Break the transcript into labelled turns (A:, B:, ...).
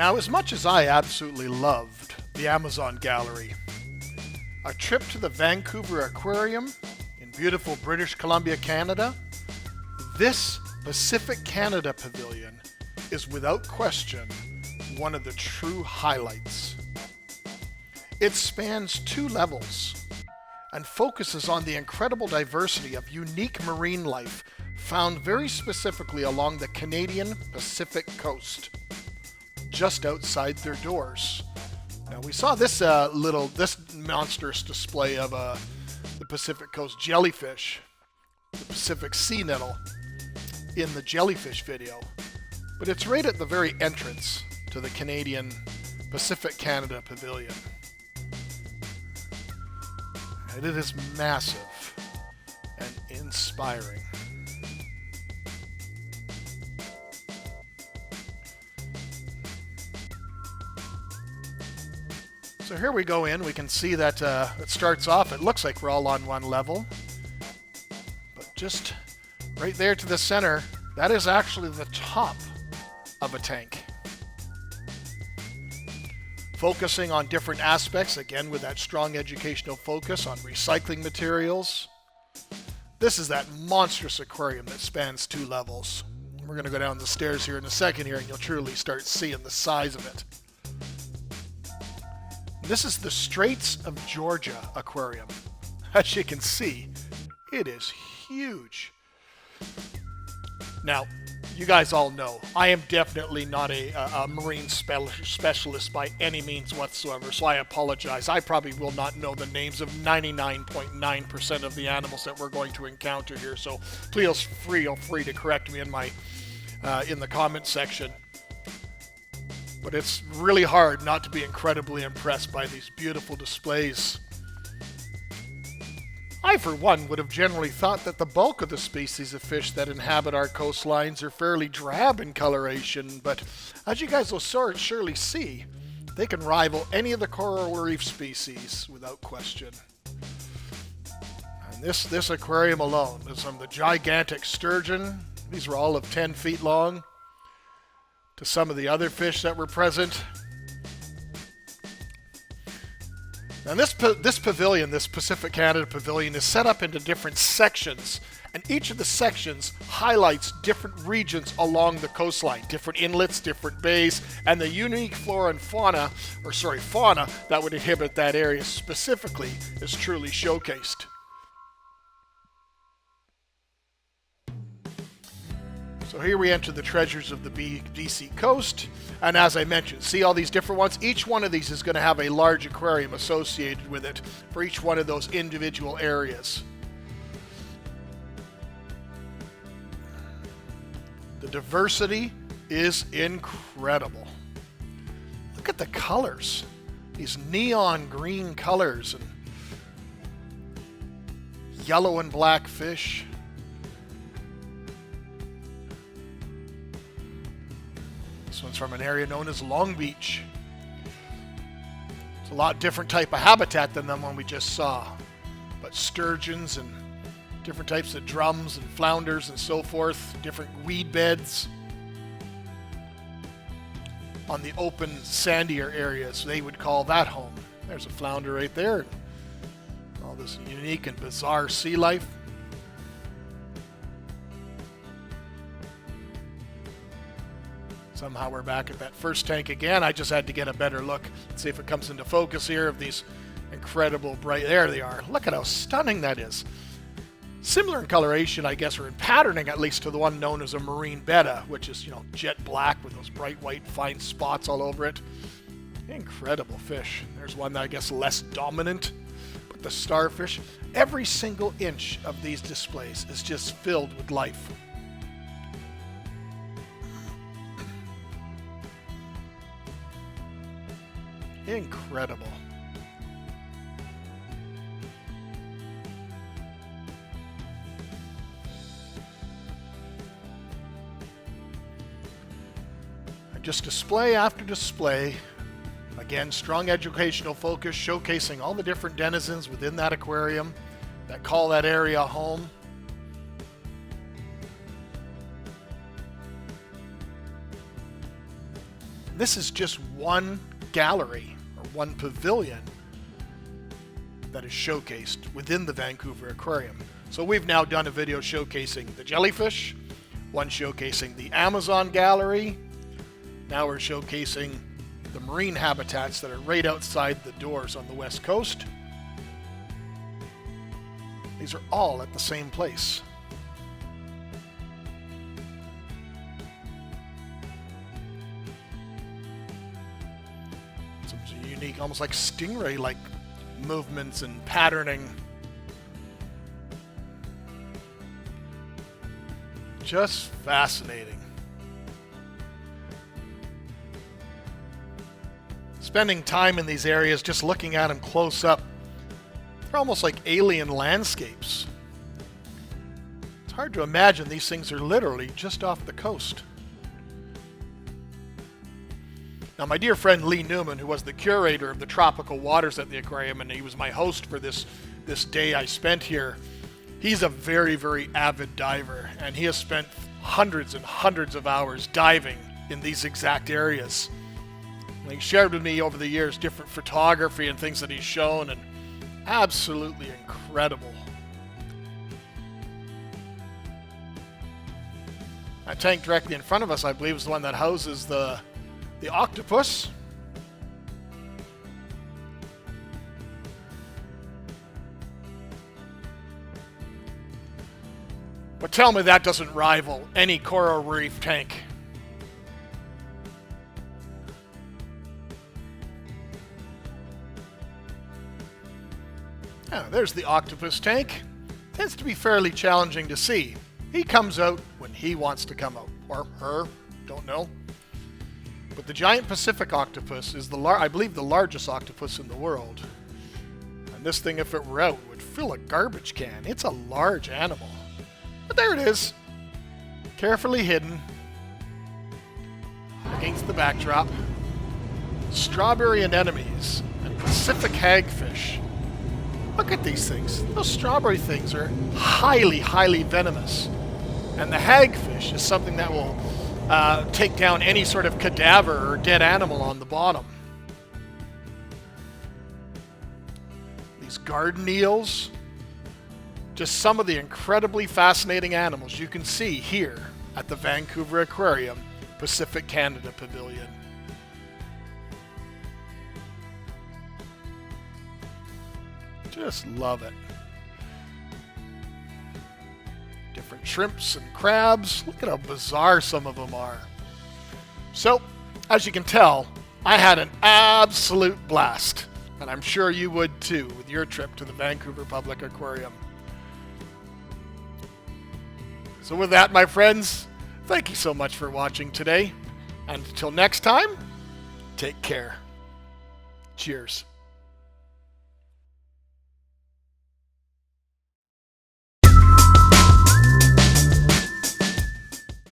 A: Now, as much as I absolutely loved the Amazon Gallery, a trip to the Vancouver Aquarium in beautiful British Columbia, Canada, this Pacific Canada Pavilion is without question one of the true highlights. It spans 2 levels and focuses on the incredible diversity of unique marine life found very specifically along the Canadian Pacific coast, just outside their doors. Now we saw this monstrous display of the Pacific coast jellyfish, the Pacific sea nettle, in the jellyfish video, but it's right at the very entrance to the Canadian Pacific Canada Pavilion. And it is massive and inspiring. So here we go in. We can see that it starts off, it looks like we're all on one level. But just right there to the center, that is actually the top of a tank. Focusing on different aspects, again with that strong educational focus on recycling materials. This is that monstrous aquarium that spans 2 levels. We're going to go down the stairs here in a second here and you'll truly start seeing the size of it. This is the Straits of Georgia Aquarium. As you can see, it is huge. Now, you guys all know, I am definitely not a marine specialist by any means whatsoever, so I apologize. I probably will not know the names of 99.9% of the animals that we're going to encounter here, so please feel free to correct me in the comment section. But it's really hard not to be incredibly impressed by these beautiful displays. I, for one, would have generally thought that the bulk of the species of fish that inhabit our coastlines are fairly drab in coloration, but as you guys will surely see, they can rival any of the coral reef species without question. And this aquarium alone is from the gigantic sturgeon. These were all of 10 feet long, to some of the other fish that were present. Now this pavilion, this Pacific Canada Pavilion, is set up into different sections, and each of the sections highlights different regions along the coastline, different inlets, different bays, and the unique fauna that would inhabit that area specifically is truly showcased. So here we enter the treasures of the BC coast, and as I mentioned, see all these different ones? Each one of these is going to have a large aquarium associated with it for each one of those individual areas. The diversity is incredible. Look at the colors. These neon green colors and yellow and black fish. This one's from an area known as Long Beach. It's a lot different type of habitat than the one we just saw. But sturgeons and different types of drums and flounders and so forth, different weed beds. On the open, sandier areas, they would call that home. There's a flounder right there. All this unique and bizarre sea life. Somehow we're back at that first tank again. I just had to get a better look. Let's see if it comes into focus here of these incredible bright... There they are. Look at how stunning that is. Similar in coloration, I guess, or in patterning at least, to the one known as a marine betta, which is, jet black with those bright white fine spots all over it. Incredible fish. There's one that I guess less dominant, but the starfish. Every single inch of these displays is just filled with life. Incredible. And just display after display. Again, strong educational focus, showcasing all the different denizens within that aquarium that call that area home. This is just one gallery or one pavilion that is showcased within the Vancouver Aquarium. So we've now done a video showcasing the jellyfish, one showcasing the Amazon gallery. Now we're showcasing the marine habitats that are right outside the doors on the west coast. These are all at the same place. Some unique, almost like stingray-like movements and patterning. Just fascinating. Spending time in these areas, just looking at them close up, they're almost like alien landscapes. It's hard to imagine these things are literally just off the coast. Now, my dear friend Lee Newman, who was the curator of the tropical waters at the aquarium, and he was my host for this day I spent here, he's a very, very avid diver, and he has spent hundreds and hundreds of hours diving in these exact areas. And he shared with me over the years different photography and things that he's shown, and absolutely incredible. That tank directly in front of us, I believe, is the one that houses the octopus. But tell me that doesn't rival any coral reef tank. There's the octopus tank. Tends to be fairly challenging to see. He comes out when he wants to come out. Or her, don't know. But the giant Pacific octopus is I believe the largest octopus in the world. And this thing, if it were out, would fill a garbage can. It's a large animal. But there it is. Carefully hidden against the backdrop. Strawberry anemones and Pacific hagfish. Look at these things. Those strawberry things are highly, highly venomous. And the hagfish is something that will take down any sort of cadaver or dead animal on the bottom. These garden eels. Just some of the incredibly fascinating animals you can see here at the Vancouver Aquarium, Pacific Canada Pavilion. Just love it. Different shrimps and crabs. Look at how bizarre some of them are. So, as you can tell, I had an absolute blast. And I'm sure you would too with your trip to the Vancouver Public Aquarium. So with that, my friends, thank you so much for watching today. And until next time, take care. Cheers.